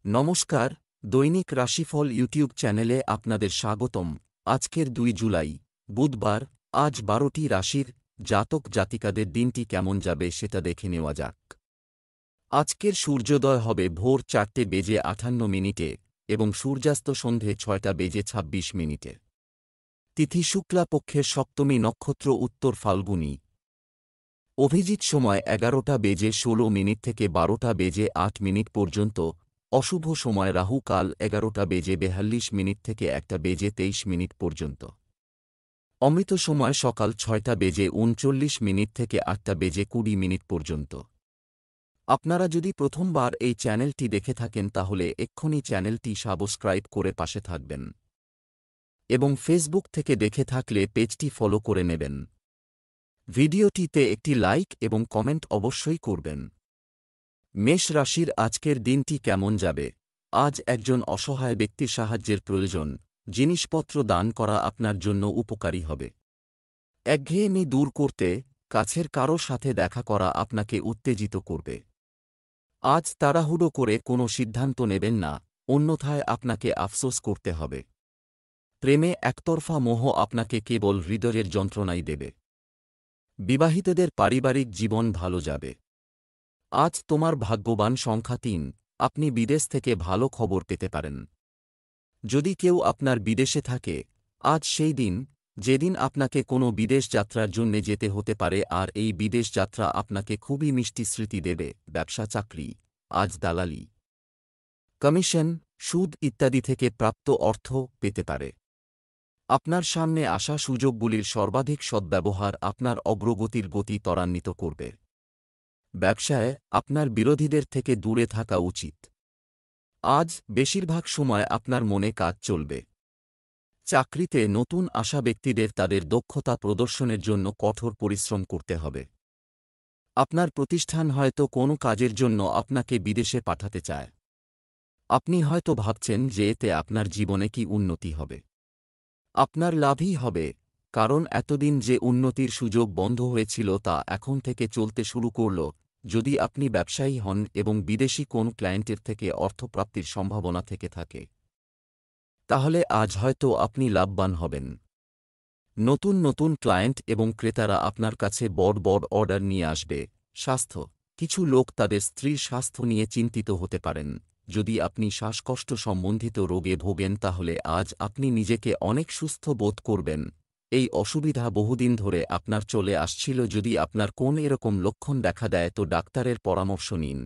নমস্কার, দৈনিক রাশিফল ইউটিউব চ্যানেলে আপনাদের স্বাগতম। আজকের 2 জুলাই, বুধবার। আজ 12টি রাশির জাতক জাতিকাদের দিনটি কেমন যাবে সেটা দেখে নেওয়া যাক। আজকের সূর্যোদয় হবে ভোর 4:58 এবং সূর্যাস্ত সন্ধে 6:26। তিথি শুক্লা পক্ষের সপ্তমী, নক্ষত্র উত্তর ফাল্গুনী। অভিজিৎ সময় 11:16 থেকে 12:08 পর্যন্ত। অশুভ সময় রাহু কাল 11:42 থেকে 1:23 পর্যন্ত। অমৃত সময় সকাল 6:39 থেকে 8:20 পর্যন্ত। আপনারা যদি প্রথমবার এই চ্যানেলটি দেখে থাকেন তাহলে এক্ষুনি চ্যানেলটি সাবস্ক্রাইব করে পাশে থাকবেন এবং ফেসবুক থেকে দেখে থাকলে পেজটি ফলো করে নেবেন। ভিডিওটিতে একটি লাইক এবং কমেন্ট অবশ্যই করবেন। মেষ রাশির আজকের দিনটি কেমন যাবে? আজ একজন অসহায় ব্যক্তির সাহায্যের প্রয়োজন। জিনিসপত্র দান করা আপনার জন্য উপকারী হবে। একঘেয়েমি দূর করতে কাছের কারো সাথে দেখা করা আপনাকে উত্তেজিত করবে। আজ তাড়াহুড়ো করে কোনো সিদ্ধান্ত নেবেন না, অন্যথায় আপনাকে আফসোস করতে হবে। প্রেমে একতরফা মোহ আপনাকে কেবল হৃদয়ের যন্ত্রণাই দেবে। বিবাহিতদের পারিবারিক জীবন ভালো যাবে। আজ তোমার ভাগ্যবান সংখ্যা 3। আপনি বিদেশ থেকে ভালো খবর পেতে পারেন। যদি কেউ আপনার বিদেশে থাকে, আজ সেই দিন যেদিন আপনাকে কোনো বিদেশ যাত্রার জন্য যেতে হতে পারে, আর এই বিদেশ যাত্রা আপনাকে খুবই মিষ্টি স্মৃতি দেবে। ব্যবসা চাকরি, আজ দালালি, কমিশন, সুদ ইত্যাদি থেকে প্রাপ্ত অর্থ পেতে পারে। আপনার সামনে আসা সুযোগগুলির সর্বাধিক সদ্ব্যবহার আপনার অগ্রগতির গতি ত্বরান্বিত করবে। ব্যবসায় আপনার বিরোধীদের থেকে দূরে থাকা উচিত। আজ বেশিরভাগ সময় আপনার মনে কাজ চলবে। চাকরিতে নতুন আসা ব্যক্তিদের তাদের দক্ষতা প্রদর্শনের জন্য কঠোর পরিশ্রম করতে হবে। আপনার প্রতিষ্ঠান হয়তো কোনো কাজের জন্য আপনাকে বিদেশে পাঠাতে চায়। আপনি হয়তো ভাবছেন যে এতে আপনার জীবনে কি উন্নতি হবে। আপনার লাভই হবে, কারণ এতদিন যে উন্নতির সুযোগ বন্ধ হয়েছিল তা এখন থেকে চলতে শুরু করল। যদি আপনি ব্যবসায়ী হন এবং বিদেশি কোন ক্লায়েন্টের থেকে অর্থপ্রাপ্তির সম্ভাবনা থেকে থাকে, তাহলে আজ হয়তো আপনি লাভবান হবেন। নতুন নতুন ক্লায়েন্ট এবং ক্রেতারা আপনার কাছে বড় বড় অর্ডার নিয়ে আসবে। স্বাস্থ্য, কিছু লোক তাদের স্ত্রীর স্বাস্থ্য নিয়ে চিন্তিত হতে পারেন। যদি আপনি শ্বাসকষ্ট সম্বন্ধিত রোগে ভোগেন তাহলে আজ আপনি নিজেকে অনেক সুস্থ বোধ করবেন। এই অসুবিধা বহুদিন ধরে আপনার চলে আসছিল। যদি আপনার কোন এরকম লক্ষণ দেখা দেয় তো ডাক্তারের পরামর্শ নিন।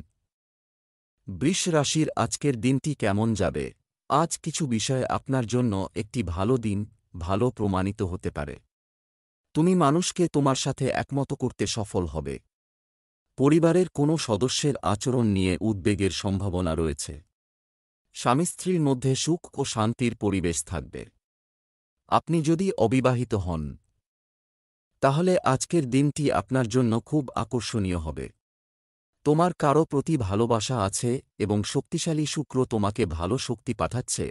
বৃষ রাশির আজকের দিনটি কেমন যাবে? আজ কিছু বিষয়ে আপনার জন্য একটি ভালো দিন, ভালো প্রমাণিত হতে পারে। তুমি মানুষকে তোমার সাথে একমত করতে সফল হবে। পরিবারের কোনো সদস্যের আচরণ নিয়ে উদ্বেগের সম্ভাবনা রয়েছে। স্বামী স্ত্রীর মধ্যে সুখ ও শান্তির পরিবেশ থাকবে। আপনি যদি অবিবাহিত হন, তাহলে আজকের দিনটি আপনার জন্য খুব আকর্ষণীয় হবে। তোমার কারো প্রতি ভালোবাসা আছে এবং শক্তিশালী শুক্র তোমাকে ভালো শক্তি পাঠাচ্ছে।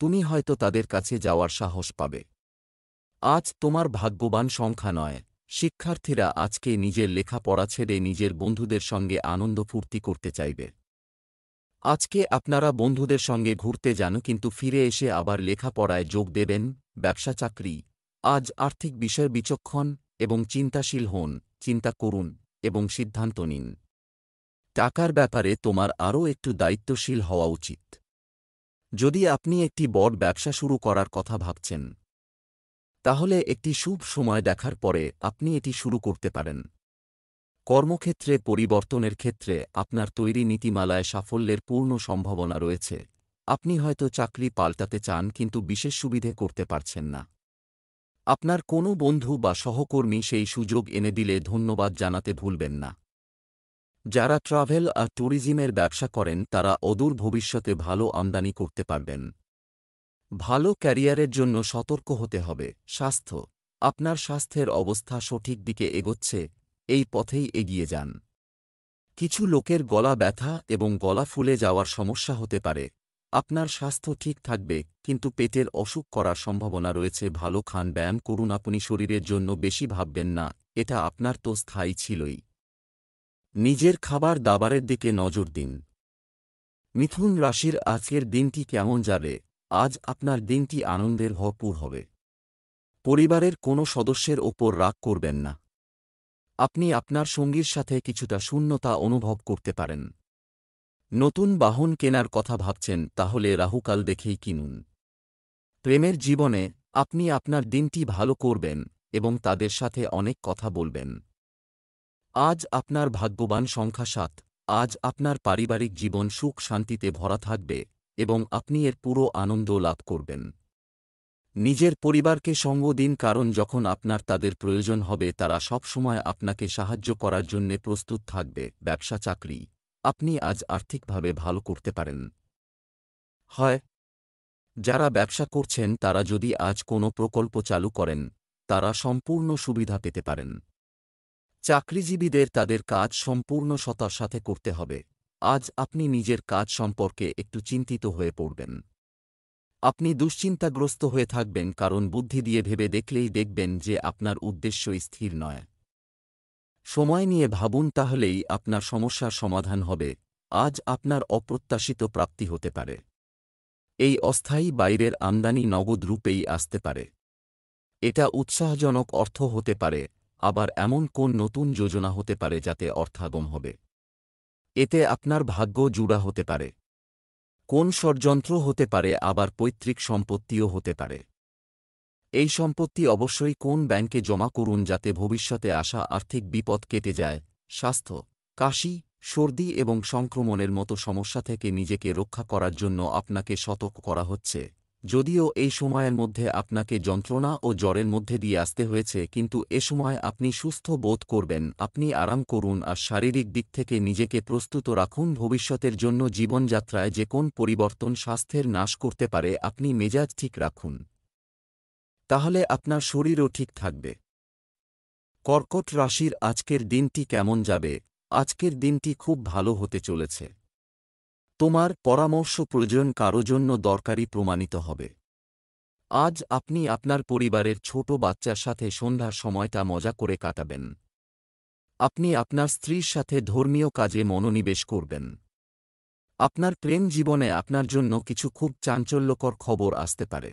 তুমি হয়তো তাদের কাছে যাওয়ার সাহস পাবে। আজ তোমার ভাগ্যবান সংখ্যা 9। শিক্ষার্থীরা আজকে নিজের লেখাপড়া ছেড়ে নিজের বন্ধুদের সঙ্গে আনন্দ ফুর্তি করতে চাইবে। আজকে আপনারা বন্ধুদের সঙ্গে ঘুরতে যান কিন্তু ফিরে এসে আবার লেখাপড়ায় যোগ দেবেন। ব্যবসা চাকরি, আজ আর্থিক বিষয়ে বিচক্ষণ এবং চিন্তাশীল হন। চিন্তা করুন এবং সিদ্ধান্ত নিন। টাকার ব্যাপারে তোমার আরও একটু দায়িত্বশীল হওয়া উচিত। যদি আপনি একটি বড় ব্যবসা শুরু করার কথা ভাবছেন, তাহলে একটি শুভ সময় দেখার পরে আপনি এটি শুরু করতে পারেন। কর্মক্ষেত্রে পরিবর্তনের ক্ষেত্রে আপনার তৈরি নীতিমালায় সাফল্যের পূর্ণ সম্ভাবনা রয়েছে। আপনি হয়তো চাকরি পাল্টাতে চান কিন্তু বিশেষ সুবিধে করতে পারছেন না। আপনার কোনো বন্ধু বা সহকর্মী সেই সুযোগ এনে দিলে ধন্যবাদ জানাতে ভুলবেন না। যারা ট্রাভেল আর ট্যুরিজমের ব্যবসা করেন তারা অদূর ভবিষ্যতে ভালো আমদানি করতে পারবেন। ভালো ক্যারিয়ারের জন্য সতর্ক হতে হবে। স্বাস্থ্য, আপনার স্বাস্থ্যের অবস্থা সঠিক দিকে এগোচ্ছে, এই পথেই এগিয়ে যান। কিছু লোকের গলা ব্যথা এবং গলা ফুলে যাওয়ার সমস্যা হতে পারে। আপনার স্বাস্থ্য ঠিক থাকবে কিন্তু পেটের অসুখ করার সম্ভাবনা রয়েছে। ভালো খান, ব্যায়াম করুন। আপনি শরীরের জন্য বেশি ভাববেন না, এটা আপনার তো স্থায়ী ছিলই। নিজের খাবার দাবারের দিকে নজর দিন। মিথুন রাশির আজকের দিনটি কেমন যাবে? আজ আপনার দিনটি আনন্দের ভরপুর হবে। পরিবারের কোনো সদস্যের ওপর রাগ করবেন না। আপনি আপনার সঙ্গীর সাথে কিছুটা শূন্যতা অনুভব করতে পারেন। নতুন বাহন কেনার কথা ভাবছেন, তাহলে রাহুকাল দেখেই কিনুন। প্রেমের জীবনে আপনি আপনার দিনটি ভালো করবেন এবং তাদের সাথে অনেক কথা বলবেন। আজ আপনার ভাগ্যবান সংখ্যা ৭। আজ আপনার পারিবারিক জীবন সুখ শান্তিতে ভরা থাকবে এবং আপনি এর পুরো আনন্দ লাভ করবেন। নিজের পরিবারকে সঙ্গ দিন, কারণ যখন আপনার তাদের প্রয়োজন হবে তারা সব সময় আপনাকে সাহায্য করার জন্যে প্রস্তুত থাকবে। ব্যবসা চাকরি আপনি আজ আর্থিকভাবে ভালো করতে পারেন। হয় যারা ব্যবসা করছেন তারা যদি আজ কোনো প্রকল্প চালু করেন, তারা সম্পূর্ণ সুবিধা পেতে পারেন। চাকরিজীবীদের তাদের কাজ সম্পূর্ণ সততার সাথে করতে হবে। আজ আপনি নিজের কাজ সম্পর্কে একটু চিন্তিত হয়ে পড়বেন। আপনি দুশ্চিন্তাগ্রস্ত হয়ে থাকবেন, কারণ বুদ্ধি দিয়ে ভেবে দেখলেই দেখবেন যে আপনার উদ্দেশ্য স্থির নয়। সময় নিয়ে ভাবুন, তাহলেই আপনার সমস্যার সমাধান হবে। আজ আপনার অপ্রত্যাশিত প্রাপ্তি হতে পারে। এই অস্থায়ী বাইরের আমদানি নগদ রূপেই আসতে পারে। এটা উৎসাহজনক অর্থ হতে পারে, আবার এমন কোন নতুন যোজনা হতে পারে যাতে অর্থাগম হবে। এতে আপনার ভাগ্য জুড়া হতে পারে। কোন ষড়যন্ত্র হতে পারে, আবার পৈতৃক সম্পত্তিও হতে পারে। এই সম্পত্তি অবশ্যই কোন ব্যাংকে জমা করুন যাতে ভবিষ্যতে আসা আর্থিক বিপদ কেটে যায়। স্বাস্থ্য কাশি, সর্দি এবং সংক্রমণের মতো সমস্যা থেকে নিজেকে রক্ষা করার জন্য আপনাকে সতর্ক করা হচ্ছে। যদিও এই সময়ের মধ্যে আপনাকে যন্ত্রণা ও জ্বরের মধ্যে দিয়ে আসতে হয়েছে, কিন্তু এ সময় আপনি সুস্থ বোধ করবেন। আপনি আরাম করুন আর শারীরিক দিক থেকে নিজেকে প্রস্তুত রাখুন ভবিষ্যতের জন্য। জীবনযাত্রায় যে কোন পরিবর্তন স্বাস্থ্যের নাশ করতে পারে। আপনি মেজাজ ঠিক রাখুন, তাহলে আপনার শরীরও ঠিক থাকবে। কর্কট রাশির আজকের দিনটি কেমন যাবে? আজকের দিনটি খুব ভালো হতে চলেছে। তোমার পরামর্শ প্রয়োজন কারো জন্য দরকারি প্রমাণিত হবে। আজ আপনি আপনার পরিবারের ছোট বাচ্চার সাথে সন্ধ্যার সময়টা মজা করে কাটাবেন। আপনি আপনার স্ত্রীর সাথে ধর্মীয় কাজে মনোনিবেশ করবেন। আপনার প্রেম জীবনে আপনার জন্য কিছু খুব চাঞ্চল্যকর খবর আসতে পারে।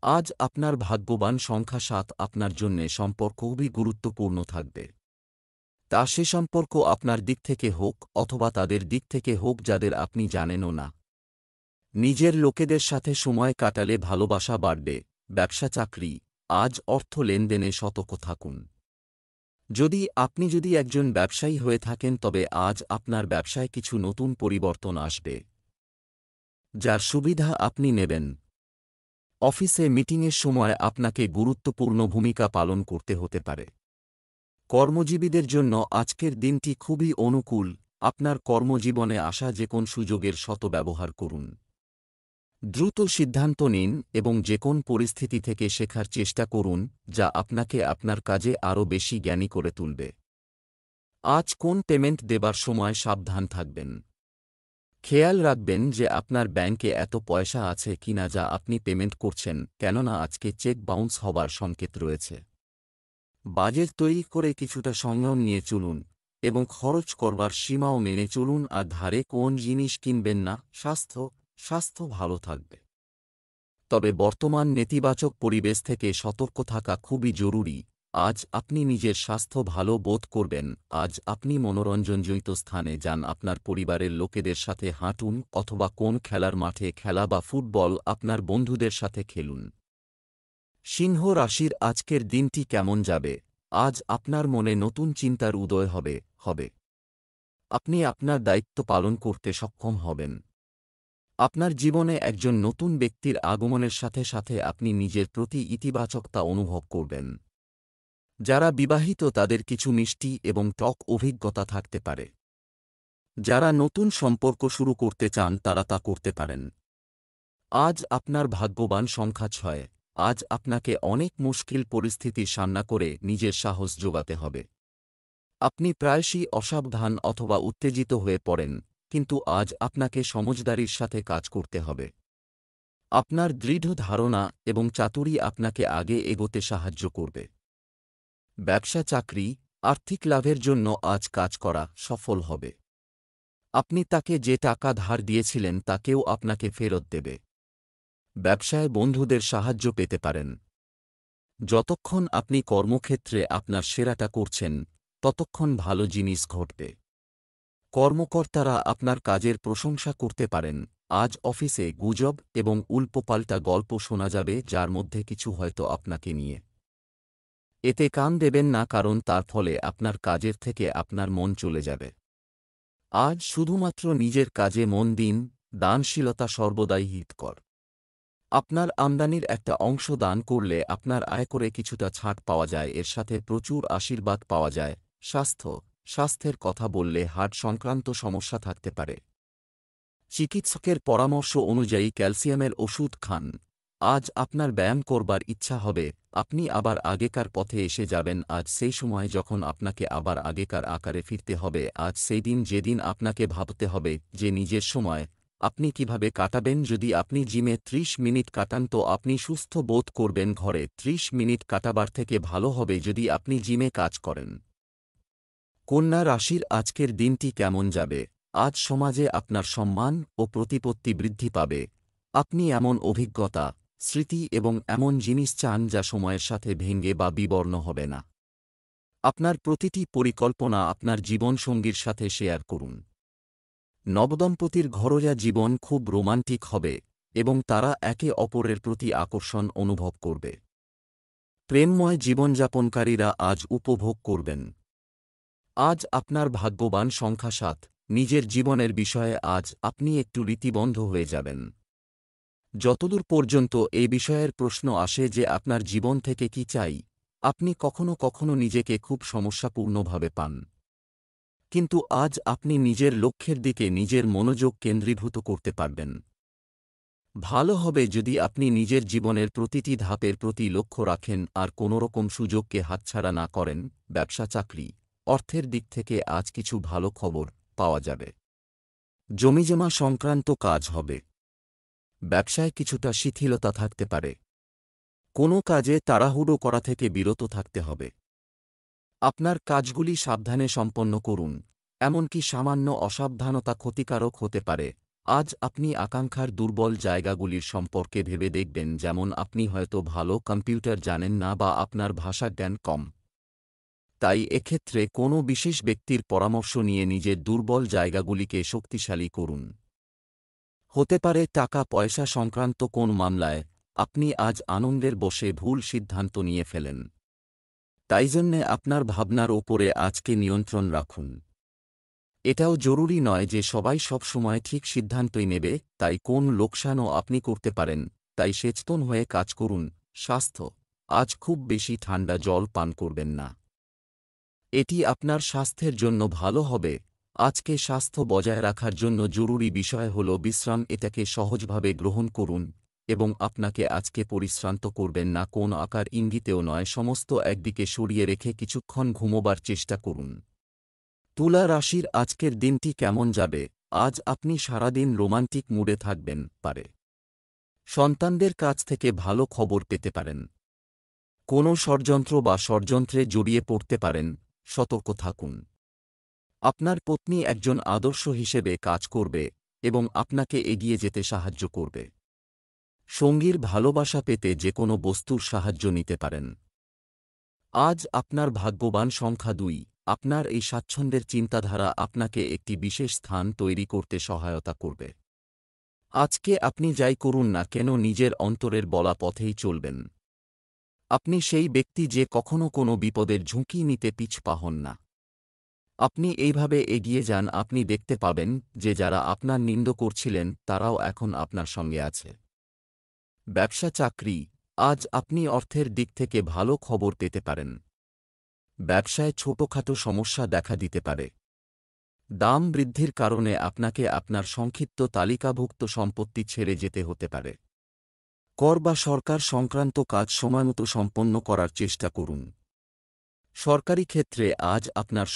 আজ আপনার ভাগ্যবান সংখ্যা ৭। আপনার জন্যে সম্পর্ক খুবই গুরুত্বপূর্ণ থাকবে। তা সে সম্পর্ক আপনার দিক থেকে হোক অথবা তাদের দিক থেকে হোক যাদের আপনি জানেনও না। নিজের লোকেদের সাথে সময় কাটালে ভালোবাসা বাড়বে। ব্যবসা চাকরি আজ অর্থ লেনদেনে সতর্ক থাকুন। আপনি যদি একজন ব্যবসায়ী হয়ে থাকেন, তবে আজ আপনার ব্যবসায় কিছু নতুন পরিবর্তন আসবে, যার সুবিধা আপনি নেবেন। অফিসে মিটিংয়ের সময় আপনাকে গুরুত্বপূর্ণ ভূমিকা পালন করতে হতে পারে। কর্মজীবীদের জন্য আজকের দিনটি খুবই অনুকূল। আপনার কর্মজীবনে আসা যে কোন সুযোগের সদ্ব্যবহার করুন। দ্রুত সিদ্ধান্ত নিন এবং যে কোন পরিস্থিতি থেকে শেখার চেষ্টা করুন, যা আপনাকে আপনার কাজে আরও বেশি জ্ঞানী করে তুলবে। আজ কোন পেমেন্ট দেবার সময় সাবধান থাকবেন। খেয়াল রাখবেন যে আপনার ব্যাংকে এত পয়সা আছে কিনা যা আপনি পেমেন্ট করছেন, কেননা আজকে চেক বাউন্স হবার সংকেত রয়েছে। বাজেট তৈরি করে কিছুটা সংযম নিয়ে চলুন এবং খরচ করবার সীমাও মেনে চলুন। আর ধারে কোন জিনিস কিনবেন না। স্বাস্থ্য ভালো থাকবে, তবে বর্তমান নেতিবাচক পরিবেশ থেকে সতর্ক থাকা খুবই জরুরি। আজ আপনি নিজের স্বাস্থ্য ভালো বোধ করবেন। আজ আপনি মনোরঞ্জনজনিত স্থানে যান, আপনার পরিবারের লোকেদের সাথে হাঁটুন অথবা কোন খেলার মাঠে খেলা বা ফুটবল আপনার বন্ধুদের সাথে খেলুন। সিংহ রাশির আজকের দিনটি কেমন যাবে? আজ আপনার মনে নতুন চিন্তার উদয় হবে। আপনি আপনার দায়িত্ব পালন করতে সক্ষম হবেন। আপনার জীবনে একজন নতুন ব্যক্তির আগমনের সাথে সাথে আপনি নিজের প্রতি ইতিবাচকতা অনুভব করবেন। যারা বিবাহিত তাদের কিছু মিষ্টি এবং টক অভিজ্ঞতা থাকতে পারে। যারা নতুন সম্পর্ক শুরু করতে চান তারা তা করতে পারেন। আজ আপনার ভাগ্যবান সংখ্যা ৬। আজ আপনাকে অনেক মুশকিল পরিস্থিতির সামনা করে নিজের সাহস জোগাতে হবে। আপনি প্রায়শই অসাবধান অথবা উত্তেজিত হয়ে পড়েন, কিন্তু আজ আপনাকে সমঝদারির সাথে কাজ করতে হবে। আপনার দৃঢ় ধারণা এবং চাতুরী আপনাকে আগে এগোতে সাহায্য করবে। ব্যবসা চাকরি আর্থিক লাভের জন্য আজ কাজ করা সফল হবে। আপনি তাকে যে টাকা ধার দিয়েছিলেন তাকেও আপনাকে ফেরত দেবে। ব্যবসায় বন্ধুদের সাহায্য পেতে পারেন। যতক্ষণ আপনি কর্মক্ষেত্রে আপনার সেরাটা করছেন, ততক্ষণ ভালো জিনিস ঘটবে। কর্মকর্তারা আপনার কাজের প্রশংসা করতে পারেন। আজ অফিসে গুজব এবং উল্টোপাল্টা গল্প শোনা যাবে, যার মধ্যে কিছু হয়তো আপনাকে নিয়ে। এতে কান দেবেন না, কারণ তার ফলে আপনার কাজের থেকে আপনার মন চলে যাবে। আজ শুধুমাত্র নিজের কাজে মন দিন। দানশীলতা সর্বদাই হিতকর। আপনার আমদানির একটা অংশ দান করলে আপনার আয়করে কিছুটা ছাড় পাওয়া যায়, এর সাথে প্রচুর আশীর্বাদ পাওয়া যায়। স্বাস্থ্যের কথা বললে হার্ট সংক্রান্ত সমস্যা থাকতে পারে। চিকিৎসকের পরামর্শ অনুযায়ী ক্যালসিয়ামের ওষুধ খান। আজ আপনার ব্যায়াম করবার ইচ্ছা হবে, আপনি আবার আগেকার পথে এসে যাবেন। আজ সেই সময় যখন আপনাকে আবার আগেকার আকারে ফিরতে হবে। আজ সেই দিন যেদিন আপনাকে ভাবতে হবে যে নিজের সময় আপনি কিভাবে কাটাবেন। যদি আপনি জিমে 30 মিনিট কাটান তো আপনি সুস্থ বোধ করবেন। ঘরে 30 মিনিট কাটাবার থেকে ভালো হবে যদি আপনি জিমে কাজ করেন। কন্যা রাশির আজকের দিনটি কেমন যাবে? আজ সমাজে আপনার সম্মান ও প্রতিপত্তি বৃদ্ধি পাবে। আপনি এমন অভিজ্ঞতা, স্মৃতি এবং এমন জিনিস চান যা সময়ের সাথে ভেঙে বা বিবর্ণ হবে না। আপনার প্রতিটি পরিকল্পনা আপনার জীবনসঙ্গীর সাথে শেয়ার করুন। নবদম্পতির ঘরোয়া জীবন খুব রোমান্টিক হবে এবং তারা একে অপরের প্রতি আকর্ষণ অনুভব করবে। প্রেমময় জীবনযাপনকারীরা আজ উপভোগ করবেন। আজ আপনার ভাগ্যবান সংখ্যা 7। নিজের জীবনের বিষয়ে আজ আপনি একটু রীতিবদ্ধ হয়ে যাবেন। যতদূর পর্যন্ত এই বিষয়ের প্রশ্ন আসে যে আপনার জীবন থেকে কি চাই, আপনি কখনো কখনো নিজেকে খুব সমস্যাপূর্ণভাবে পান। কিন্তু আজ আপনি নিজের লক্ষ্যের দিকে নিজের মনোযোগ কেন্দ্রীভূত করতে পারবেন। ভালো হবে যদি আপনি নিজের জীবনের প্রতিটি ধাপের প্রতি লক্ষ্য রাখেন আর কোনোরকম সুযোগকে হাতছাড়া না করেন। ব্যবসা, চাকরি, অর্থের দিক থেকে আজ কিছু ভালো খবর পাওয়া যাবে। জমিজমা সংক্রান্ত কাজ হবে। ব্যবসায় কিছুটা শিথিলতা থাকতে পারে। কোনো কাজে তাড়াহুড়ো করা থেকে বিরত থাকতে হবে। আপনার কাজগুলি সাবধানে সম্পন্ন করুন, এমনকি সামান্য অসাবধানতা ক্ষতিকারক হতে পারে। আজ আপনি আকাঙ্ক্ষার দুর্বল জায়গাগুলির সম্পর্কে ভেবে দেখবেন, যেমন আপনি হয়তো ভালো কম্পিউটার জানেন না বা আপনার ভাষা জ্ঞান কম। তাই এক্ষেত্রে কোনো বিশেষ ব্যক্তির পরামর্শ নিয়ে নিজের দুর্বল জায়গাগুলিকে শক্তিশালী করুন। হতে পারে টাকা পয়সা সংক্রান্ত কোন মামলায় আপনি আজ আনন্দের বশে ভুল সিদ্ধান্ত নিয়ে ফেলেন। তাই জন্যে আপনার ভাবনার ওপরে আজকে নিয়ন্ত্রণ রাখুন। এটাও জরুরি নয় যে সবাই সব সময় ঠিক সিদ্ধান্তই নেবে, তাই কোন লোকসানও আপনি করতে পারেন। তাই সচেতন হয়ে কাজ করুন। স্বাস্থ্য, আজ খুব বেশি ঠান্ডা জল পান করবেন না। এটি আপনার স্বাস্থ্যের জন্য ভালো হবে। আজকে স্বাস্থ্য বজায় রাখার জন্য জরুরি বিষয় হল বিশ্রাম। এটাকে সহজভাবে গ্রহণ করুন এবং আপনাকে আজকে পরিশ্রান্ত করবেন না, কোন আকার ইঙ্গিতেও নয়। সমস্ত একদিকে সরিয়ে রেখে কিছুক্ষণ ঘুমোবার চেষ্টা করুন। তুলা রাশির আজকের দিনটি কেমন যাবে? আজ আপনি সারাদিন রোমান্টিক মুডে থাকবেন পারে। সন্তানদের কাছ থেকে ভালো খবর পেতে পারেন। কোনো ষড়যন্ত্র বা ষড়যন্ত্রে জড়িয়ে পড়তে পারেন, সতর্ক থাকুন। আপনার পত্নী একজন আদর্শ হিসেবে কাজ করবে এবং আপনাকে এগিয়ে যেতে সাহায্য করবে। সঙ্গীর ভালোবাসা পেতে যে কোনো বস্তুর সাহায্য নিতে পারেন। আজ আপনার ভাগ্যবান সংখ্যা 2। আপনার এই স্বাচ্ছন্দ্যের চিন্তাধারা আপনাকে একটি বিশেষ স্থান তৈরি করতে সহায়তা করবে। আজকে আপনি যাই করুন না কেন নিজের অন্তরের বলা পথেই চলবেন। আপনি সেই ব্যক্তি যে কখনো কোনো বিপদের ঝুঁকি নিতে পিছপা হন না। আপনি এইভাবে এগিয়ে যান, আপনি দেখতে পাবেন যে যারা আপনার নিন্দা করছিলেন তারাও এখন আপনার সঙ্গে আছে। ব্যবসা, চাকরি, আজ আপনি অর্থের দিক থেকে ভালো খবর পেতে পারেন। ব্যবসায় ছোটখাটো সমস্যা দেখা দিতে পারে। দাম বৃদ্ধির কারণে আপনাকে আপনার সংক্ষিপ্ত তালিকাভুক্ত সম্পত্তি ছেড়ে যেতে হতে পারে। কর বা সরকার সংক্রান্ত কাজ সময়মতো সম্পন্ন করার চেষ্টা করুন। সরকারি ক্ষেত্রে আজ আপনার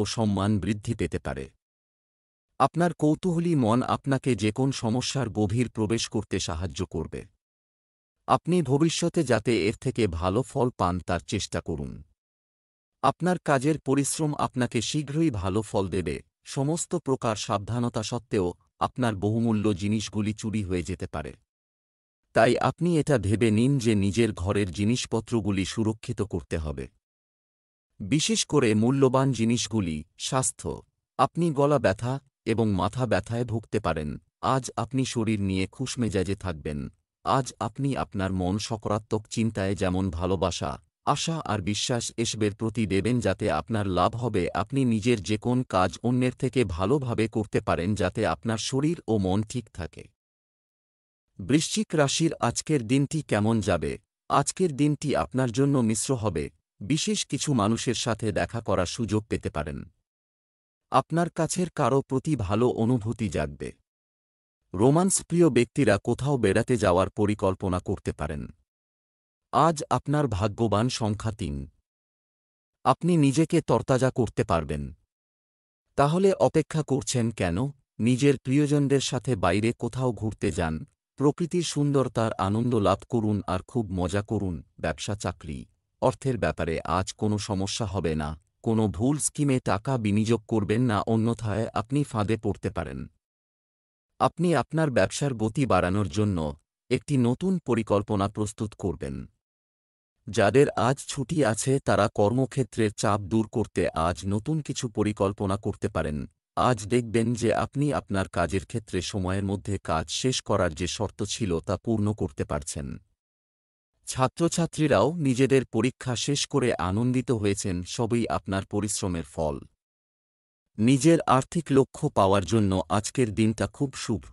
সম্মান বৃদ্ধি পেতে পারে। আপনার কৌতূহলী মন আপনাকে যে কোন সমস্যার গভীর প্রবেশ করতে সাহায্য করবে। আপনি ভবিষ্যতে যাতে এর থেকে ভালো ফল পান তার চেষ্টা করুন। আপনার কাজের পরিশ্রম আপনাকে শীঘ্রই ভালো ফল দেবে। সমস্ত প্রকার সাবধানতা সত্ত্বেও আপনার বহুমূল্য জিনিসগুলি চুরি হয়ে যেতে পারে। তাই আপনি এটা ভেবে নিন যে নিজের ঘরের জিনিসপত্রগুলি সুরক্ষিত করতে হবে। বিশেষ করে মূল্যবান জিনিসগুলি। স্বাস্থ্য। আপনি গলা ব্যথা এবং মাথা ব্যথায় ভুগতে পারেন। আজ আপনি শরীর নিয়ে খুশমেজাজে থাকবেন। আজ আপনি আপনার মন সকারাত্মক চিন্তায় যেমন ভালোবাসা, আশা আর বিশ্বাস এসবের প্রতি দেবেন যাতে আপনার লাভ হবে। আপনি নিজের যে কোন কাজ অন্যের থেকে ভালোভাবে করতে পারেন যাতে আপনার শরীর ও মন ঠিক থাকে। বৃশ্চিক রাশির আজকের দিনটি কেমন যাবে? আজকের দিনটি আপনার জন্য মিশ্র হবে। বিশেষ কিছু মানুষের সাথে দেখা করার সুযোগ পেতে পারেন। আপনার কাছের কারও প্রতি ভালো অনুভূতি জাগবে। রোমান্স প্রিয় ব্যক্তিরা কোথাও বেড়াতে যাওয়ার পরিকল্পনা করতে পারেন। আজ আপনার ভাগ্যবান সংখ্যা ৩। আপনি নিজেকে তরতাজা করতে পারবেন। তাহলে অপেক্ষা করছেন কেন? নিজের প্রিয়জনদের সাথে বাইরে কোথাও ঘুরতে যান, প্রকৃতির সুন্দরতার আনন্দ লাভ করুন আর খুব মজা করুন। ব্যবসা চাকরি, অর্থের ব্যাপারে আজ কোনো সমস্যা হবে না। কোনো ভুল স্কিমে টাকা বিনিয়োগ করবেন না, অন্যথায় আপনি ফাঁদে পড়তে পারেন। আপনি আপনার ব্যবসার গতি বাড়ানোর জন্য একটি নতুন পরিকল্পনা প্রস্তুত করবেন। যাদের আজ ছুটি আছে তারা কর্মক্ষেত্রের চাপ দূর করতে আজ নতুন কিছু পরিকল্পনা করতে পারেন। আজ দেখবেন যে আপনি আপনার কাজের ক্ষেত্রে সময়ের মধ্যে কাজ শেষ করার যে শর্ত ছিল তা পূর্ণ করতে পারছেন। ছাত্রছাত্রীরাও নিজেদের পরীক্ষা শেষ করে আনন্দিত হয়েছেন, সবই আপনার পরিশ্রমের ফল। নিজের আর্থিক লক্ষ্য পাওয়ার জন্য আজকের দিনটা খুব শুভ।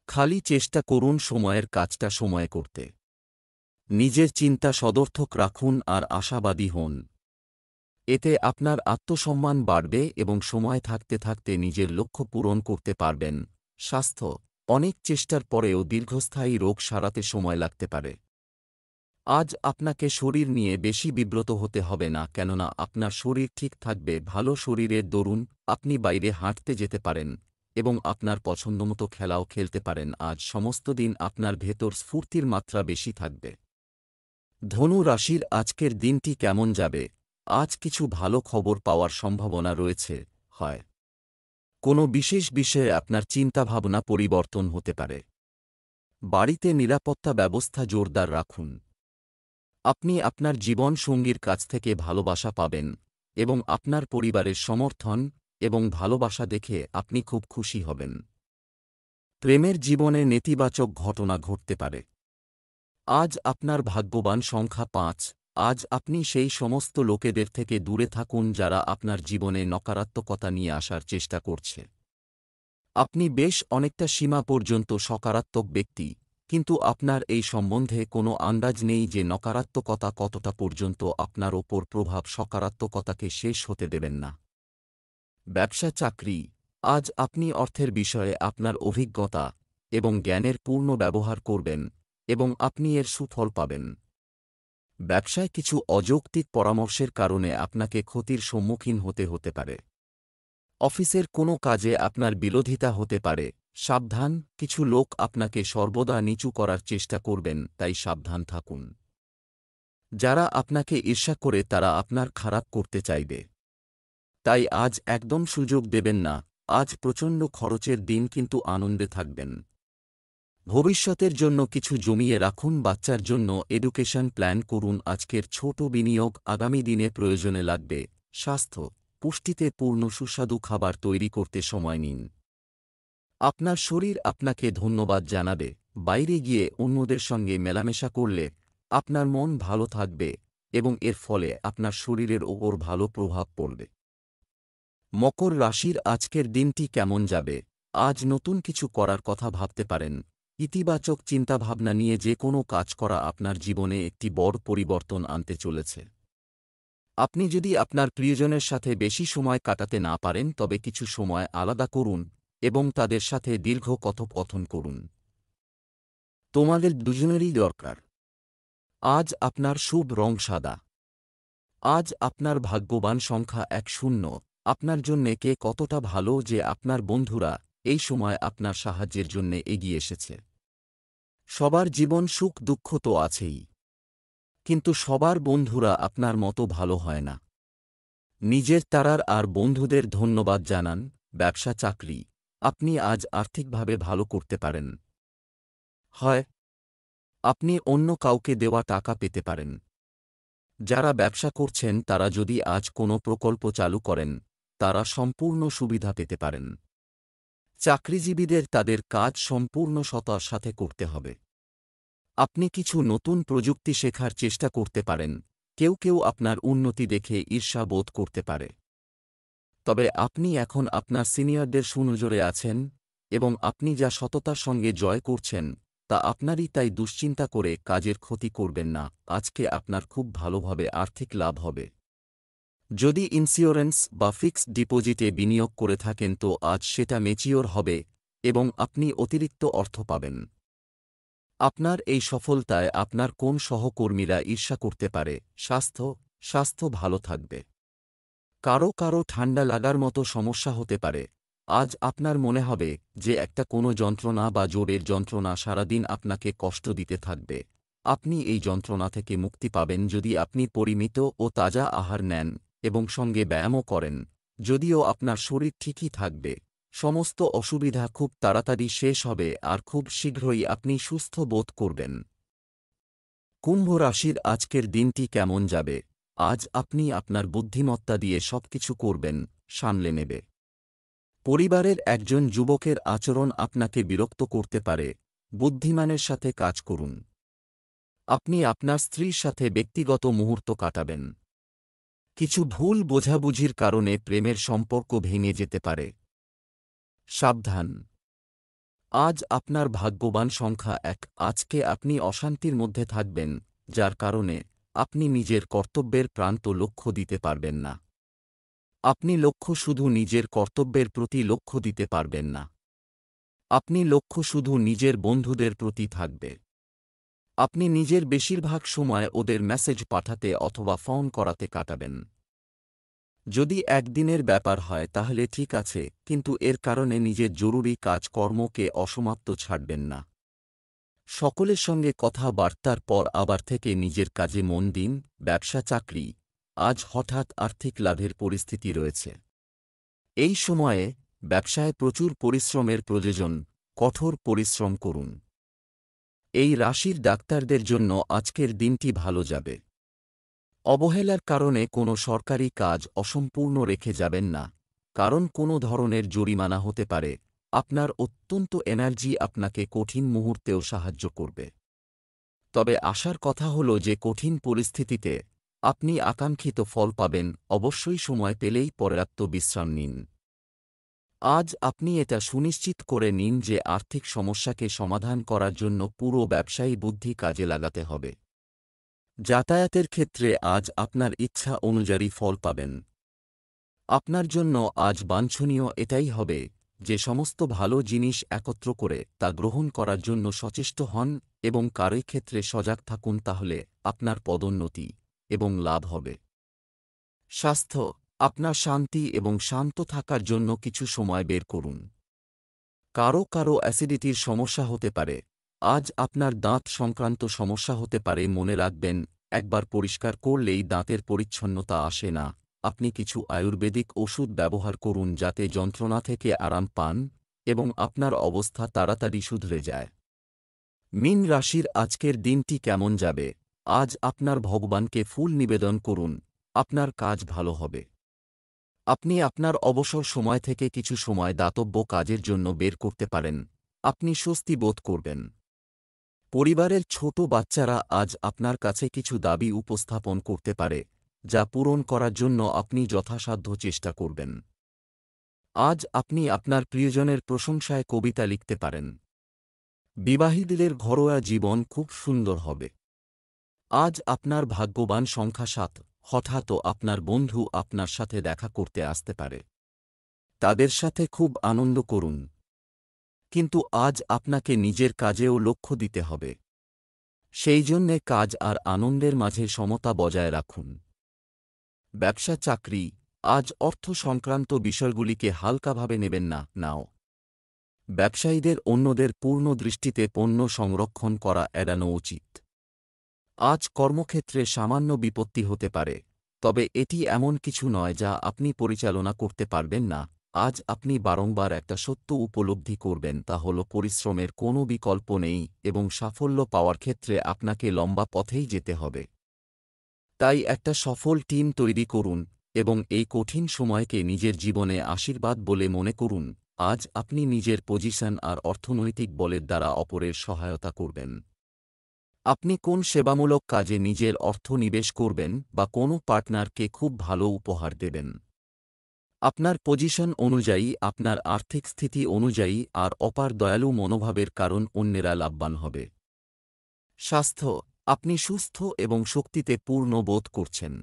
খালি চেষ্টা করুন সময়ের কাজটা সময়ে করতে। নিজের চিন্তা সদর্থক রাখুন আর আশাবাদী হন। এতে আপনার আত্মসম্মান বাড়বে এবং সময় থাকতে থাকতে নিজের লক্ষ্য পূরণ করতে পারবেন। স্বাস্থ্য। অনেক চেষ্টার পরেও দীর্ঘস্থায়ী রোগ সারাতে সময় লাগতে পারে। আজ আপনাকে শরীর নিয়ে বেশি বিব্রত হতে হবে না, কেননা আপনার শরীর ঠিক থাকবে। ভালো শরীরের দরুন আপনি বাইরে হাঁটতে যেতে পারেন এবং আপনার পছন্দমতো খেলাও খেলতে পারেন। আজ সমস্ত দিন আপনার ভেতর স্ফূর্তির মাত্রা বেশি থাকবে। ধনু রাশির আজকের দিনটি কেমন যাবে? আজ কিছু ভালো খবর পাওয়ার সম্ভাবনা রয়েছে। হয় কোনো বিশেষ বিষয়ে আপনার চিন্তাভাবনা পরিবর্তন হতে পারে। বাড়িতে নিরাপত্তা ব্যবস্থা জোরদার রাখুন। আপনি আপনার জীবন সঙ্গীর কাছ থেকে ভালোবাসা পাবেন এবং আপনার পরিবারের সমর্থন এবং ভালোবাসা দেখে আপনি খুব খুশি হবেন। প্রেমের জীবনে নেতিবাচক ঘটনা ঘটতে পারে। আজ আপনার ভাগ্যবান সংখ্যা ৫। আজ আপনি সেই সমস্ত লোকেদের থেকে দূরে থাকুন যারা আপনার জীবনে নকারাত্মকতা নিয়ে আসার চেষ্টা করছে। আপনি বেশ অনেকটা সীমা পর্যন্ত সকারাত্মক ব্যক্তি, কিন্তু আপনার এই সম্বন্ধে কোনো আন্দাজ নেই যে নকারাত্মকতা কতটা পর্যন্ত আপনার ওপর প্রভাব সকারাত্মকতাকে শেষ হতে দেবেন না। ব্যবসা চাকরি। আজ আপনি অর্থের বিষয়ে আপনার অভিজ্ঞতা এবং জ্ঞানের পূর্ণ ব্যবহার করবেন এবং আপনি এর সুফল পাবেন। ব্যবসায় কিছু অযৌক্তিক পরামর্শের কারণে আপনাকে ক্ষতির সম্মুখীন হতে পারে। অফিসের কোনো কাজে আপনার বিরোধিতা হতে পারে। সাবধান, কিছু লোক আপনাকে সর্বদা নিচু করার চেষ্টা করবেন, তাই সাবধান থাকুন। যারা আপনাকে ঈর্ষা করে তারা আপনার খারাপ করতে চাইবে। তাই আজ একদম সুযোগ দেবেন না। আজ প্রচণ্ড খরচের দিন, কিন্তু আনন্দে থাকবেন। ভবিষ্যতের জন্য কিছু জমিয়ে রাখুন। বাচ্চার জন্য এডুকেশন প্ল্যান করুন। আজকের ছোট বিনিয়োগ আগামী দিনে প্রয়োজনে লাগবে। স্বাস্থ্য। পুষ্টিতে পূর্ণ সুস্বাদু খাবার তৈরি করতে সময় নিন। আপনার শরীর আপনাকে ধন্যবাদ জানাবে। বাইরে গিয়ে অন্যদের সঙ্গে মেলামেশা করলে আপনার মন ভালো থাকবে এবং এর ফলে আপনার শরীরের ওপর ভালো প্রভাব পড়বে। মকর রাশির আজকের দিনটি কেমন যাবে? আজ নতুন কিছু করার কথা ভাবতে পারেন। ইতিবাচক চিন্তাভাবনা নিয়ে যে কোনো কাজ করা আপনার জীবনে একটি বড় পরিবর্তন আনতে চলেছে। আপনি যদি আপনার প্রিয়জনের সাথে বেশি সময় কাটাতে না পারেন তবে কিছু সময় আলাদা করুন এবং তাদের সাথে দীর্ঘ কথোপকথন করুন। তোমাদের দুজনেরই দরকার। আজ আপনার শুভ রং সাদা। আজ আপনার ভাগ্যবান সংখ্যা ১০। আপনার জন্যে কে কতটা ভালো যে আপনার বন্ধুরা এই সময় আপনার সাহায্যের জন্যে এগিয়ে এসেছে। সবার জীবন সুখ দুঃখ তো আছেই, কিন্তু সবার বন্ধুরা আপনার মতো ভালো হয় না। নিজের তারার আর বন্ধুদের ধন্যবাদ জানান। ব্যবসা চাকরি, আপনি আজ আর্থিকভাবে ভালো করতে পারেন। হয় আপনি অন্য কাউকে দেওয়া টাকা পেতে পারেন। যারা ব্যবসা করছেন তারা যদি আজ কোনো প্রকল্প চালু করেন, তারা সম্পূর্ণ সুবিধা পেতে পারেন। চাকরিজীবীদের তাদের কাজ সম্পূর্ণ সততার সাথে করতে হবে। আপনি কিছু নতুন প্রযুক্তি শেখার চেষ্টা করতে পারেন। কেউ কেউ আপনার উন্নতি দেখে ঈর্ষা বোধ করতে পারে। তবে আপনি এখন আপনার সিনিয়রদের সুনজরে আছেন এবং আপনি যা সততার সঙ্গে জয় করছেন তা আপনারই, তাই দুশ্চিন্তা করে কাজের ক্ষতি করবেন না। আজকে আপনার খুব ভালোভাবে আর্থিক লাভ হবে। যদি ইন্স্যুরেন্স বা ফিক্সড ডিপোজিটে বিনিয়োগ করে থাকেন তো আজ সেটা ম্যাচিওর হবে এবং আপনি অতিরিক্ত অর্থ পাবেন। আপনার এই সফলতায় আপনার কোন সহকর্মীরা ঈর্ষা করতে পারে? স্বাস্থ্য ভালো থাকবে। কারো কারো ঠান্ডা লাগার মতো সমস্যা হতে পারে। আজ আপনার মনে হবে যে একটা কোনো যন্ত্রণা বা জোরের যন্ত্রণা সারাদিন আপনাকে কষ্ট দিতে থাকবে। আপনি এই যন্ত্রণা থেকে মুক্তি পাবেন যদি আপনি পরিমিত ও তাজা আহার নেন এবং সঙ্গে ব্যায়ামও করেন। যদিও আপনার শরীর ঠিকই থাকবে, সমস্ত অসুবিধা খুব তাড়াতাড়ি শেষ হবে আর খুব শীঘ্রই আপনি সুস্থ বোধ করবেন। কুম্ভ রাশির আজকের দিনটি কেমন যাবে? আজ আপনি আপনার বুদ্ধিমত্তা দিয়ে সবকিছু করবেন, সামলে নেবে। পরিবারের একজন যুবকের আচরণ আপনাকে বিরক্ত করতে পারে। বুদ্ধিমানের সাথে কাজ করুন। আপনি আপনার স্ত্রীর সাথে ব্যক্তিগত মুহূর্ত কাটাবেন। কিছু ভুল বোঝাবুঝির কারণে প্রেমের সম্পর্ক ভেঙে যেতে পারে। সাবধান, আজ আপনার ভাগ্যবান সংখ্যা 1। আজকে আপনি অশান্তির মধ্যে থাকবেন, যার কারণে আপনি নিজের কর্তব্যের প্রান্ত লক্ষ্য দিতে পারবেন না। আপনি লক্ষ্য শুধু নিজের কর্তব্যের প্রতি লক্ষ্য দিতে পারবেন না। আপনি লক্ষ্য শুধু নিজের বন্ধুদের প্রতি থাকবে। আপনি নিজের বেশিরভাগ সময় ওদের মেসেজ পাঠাতে অথবা ফোন করাতে কাটাবেন। যদি একদিনের ব্যাপার হয় তাহলে ঠিক আছে, কিন্তু এর কারণে নিজের জরুরি কাজকর্মকে অসমাপ্ত ছাড়বেন না। সকলের সঙ্গে কথাবার্তার পর আবার থেকে নিজের কাজে মন দিন। ব্যবসা চাকরি, আজ হঠাৎ আর্থিক লাভের পরিস্থিতি রয়েছে। এই সময়ে ব্যবসায় প্রচুর পরিশ্রমের প্রয়োজন, কঠোর পরিশ্রম করুন। এই রাশির ডাক্তারদের জন্য আজকের দিনটি ভালো যাবে। অবহেলার কারণে কোনো সরকারি কাজ অসম্পূর্ণ রেখে যাবেন না, কারণ কোনো ধরনের জরিমানা হতে পারে। আপনার অত্যন্ত এনার্জি আপনাকে কঠিন মুহূর্তেও সাহায্য করবে। তবে আশার কথা হল যে কঠিন পরিস্থিতিতে আপনি আকাঙ্ক্ষিত ফল পাবেন। অবশ্যই সময় পেলেই পর্যাপ্ত বিশ্রাম নিন। আজ আপনি এটা সুনিশ্চিত করে নিন যে আর্থিক সমস্যাকে সমাধান করার জন্য পুরো ব্যবসায়ী বুদ্ধি কাজে লাগাতে হবে। যাতায়াতের ক্ষেত্রে আজ আপনার ইচ্ছা অনুযায়ী ফল পাবেন। আপনার জন্য আজ বাঞ্ছনীয় এটাই হবে যে সমস্ত ভালো জিনিস একত্র করে তা গ্রহণ করার জন্য সচেষ্ট হন এবং কারোই ক্ষেত্রে সজাগ থাকুন, তাহলে আপনার পদোন্নতি এবং লাভ হবে। স্বাস্থ্য, আপনার শান্তি এবং শান্ত থাকার জন্য কিছু সময় বের করুন। কারো কারো অ্যাসিডিটির সমস্যা হতে পারে। আজ আপনার দাঁত সংক্রান্ত সমস্যা হতে পারে। মনে রাখবেন, একবার পরিষ্কার করলেই দাঁতের পরিচ্ছন্নতা আসে না। আপনি কিছু আয়ুর্বেদিক ওষুধ ব্যবহার করুন যাতে যন্ত্রণা থেকে আরাম পান এবং আপনার অবস্থা তাড়াতাড়ি শুধরে যায়। মীন রাশির আজকের দিনটি কেমন যাবে? আজ আপনার ভগবানকে ফুল নিবেদন করুন, আপনার কাজ ভালো হবে। আপনি আপনার অবসর সময় থেকে কিছু সময় দাতব্য কাজের জন্য বের করতে পারেন। আপনি স্বস্তি বোধ করবেন। পরিবারের ছোট বাচ্চারা আজ আপনার কাছে কিছু দাবি উপস্থাপন করতে পারে, যা পূরণ করার জন্য আপনি যথাসাধ্য চেষ্টা করবেন। আজ আপনি আপনার প্রিয়জনের প্রশংসায় কবিতা লিখতে পারেন। বিবাহিতদের ঘরোয়া জীবন খুব সুন্দর হবে। আজ আপনার ভাগ্যবান সংখ্যা 7। হঠাৎ আপনার বন্ধু আপনার সাথে দেখা করতে আসতে পারে। তাদের সাথে খুব আনন্দ করুন, কিন্তু আজ আপনাকে নিজের কাজেও লক্ষ্য দিতে হবে। সেই জন্যে কাজ আর আনন্দের মাঝে সমতা বজায় রাখুন। ব্যবসা চাকরি, আজ অর্থ সংক্রান্ত বিষয়গুলিকে হালকাভাবে নেবেন না। ব্যবসায়ীদের অন্যদের পূর্ণ দৃষ্টিতে পণ্য সংরক্ষণ করা এড়ানো উচিত। আজ কর্মক্ষেত্রে সামান্য বিপত্তি হতে পারে। তবে এটি এমন কিছু নয় যা আপনি পরিচালনা করতে পারবেন না। আজ আপনি বারংবার একটা সত্য উপলব্ধি করবেন, তা হল পরিশ্রমের কোনো বিকল্প নেই এবং সাফল্য পাওয়ার ক্ষেত্রে আপনাকে লম্বা পথেই যেতে হবে। তাই একটা সফল টিম তৈরি করুন এবং এই কঠিন সময়কে নিজের জীবনে আশীর্বাদ বলে মনে করুন। আজ আপনি নিজের পজিশন আর অর্থনৈতিক বলের দ্বারা অপরের সহায়তা করবেন। আপনি কোন সেবামূলক কাজে নিজের অর্থ নিবেশ করবেন বা কোনো পার্টনারকে খুব ভালো উপহার দেবেন। আপনার পজিশন অনুযায়ী, আপনার আর্থিক স্থিতি অনুযায়ী আর অপার দয়ালু মনোভাবের কারণ অন্যেরা লাভবান হবে। স্বাস্থ্য, আপনি সুস্থ এবং শক্তিতে পূর্ণ বোধ করছেন।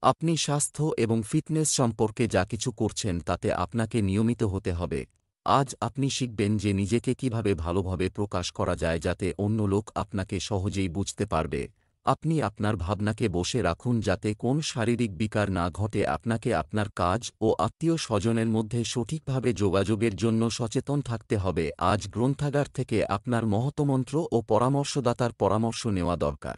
আপনি স্বাস্থ্য এবং ফিটনেস সম্পর্কে যা কিছু করছেন তাতে আপনাকে নিয়মিত হতে হবে। আজ আপনি শিখবেন যে নিজেকে কিভাবে ভালোভাবে প্রকাশ করা যায় যাতে অন্য লোক আপনাকে সহজেই বুঝতে পারবে। আপনি আপনার ভাবনাকে বসে রাখুন যাতে কোন শারীরিক বিকার না ঘটে। আপনাকে আপনার কাজ ও আত্মীয় স্বজনের মধ্যে সঠিকভাবে যোগাযোগের জন্য সচেতন থাকতে হবে। আজ গ্রন্থাগার থেকে আপনার মহতমন্ত্র ও পরামর্শদাতার পরামর্শ নেওয়া দরকার।